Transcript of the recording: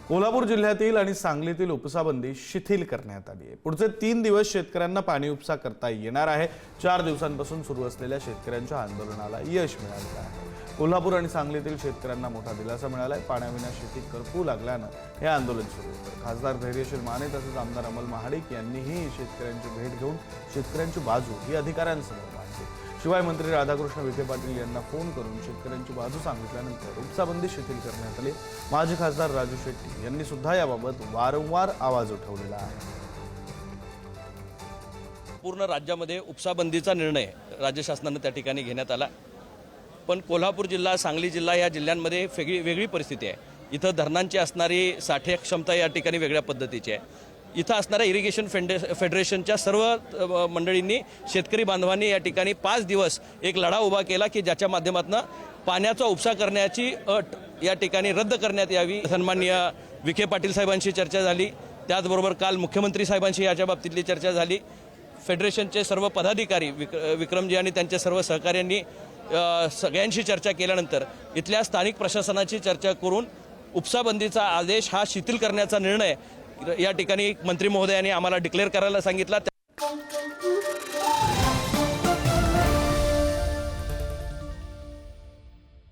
कोल्हापूर जिल्ह्यातील आणि सांगलीतील उपसाबंदी शिथिल करण्यात आली आहे। पुढचे 3 दिवस शेतकऱ्यांना पाणी उपसा करता येणार आहे। 4 दिवसांपासून सुरू असलेल्या शेतकऱ्यांच्या आंदोलनाला यश मिळालं आहे। कोल्हापूर आणि सांगलीतील शेतकऱ्यांना मोठा दिलासा मिळाला आहे। पाण्याविना शेती करपू लागल्यानं हे आंदोलन सुरू होतं। खासदार धैर्यशील माने तसेच आमदार अमल महाडिक यांनीही शेतकऱ्यांची भेट घेऊन शेतकऱ्यांची बाजू ही अधिकाऱ्यांसमोर मांडली। शिवाय मंत्री राधाकृष्ण विखे पाटील यांना फोन करून शेतकऱ्यांची बाजू सांगितल्यानंतर उपसाबंदी शिथिल करण्यात आली। माजी खासदार राजू शेट्टी यांनी सुद्धा याबाबत वारंवार आवाज उठवलेला आहे। पूर्ण राज्यामध्ये उपसाबंदीचा निर्णय राज्य शासनाने त्या ठिकाणी घेण्यात आला, पण कोल्हापूर जिल्हा, सांगली जिल्हा या जिल्ह्यांमध्ये वेगळी परिस्थिती आहे। इथं धरणांची असणारी साठे क्षमता या ठिकाणी वेगळ्या पद्धतीची आहे। इथं असणाऱ्या इरिगेशन फेडरेशनच्या सर्व मंडळींनी, शेतकरी बांधवांनी या ठिकाणी 5 दिवस एक लढा उभा केला की ज्याच्या माध्यमातून पाण्याचा उपसा करण्याची अट या ठिकाणी रद्द करण्यात यावी। सन्माननीय विखे पाटील साहेबांशी चर्चा झाली, त्याचबरोबर काल मुख्यमंत्री साहेबांशी याच्या बाबतीतली चर्चा झाली। फेडरेशनचे सर्व पदाधिकारी विक्रमजी आणि त्यांच्या सर्व सहकाऱ्यांनी सगळ्यांशी चर्चा केल्यानंतर इथल्या स्थानिक प्रशासनाची चर्चा करून उपसाबंदीचा आदेश हा शिथिल करण्याचा निर्णय या ठिकाणी मंत्री महोदयांनी आम्हाला डिक्लेअर करायला सांगितला।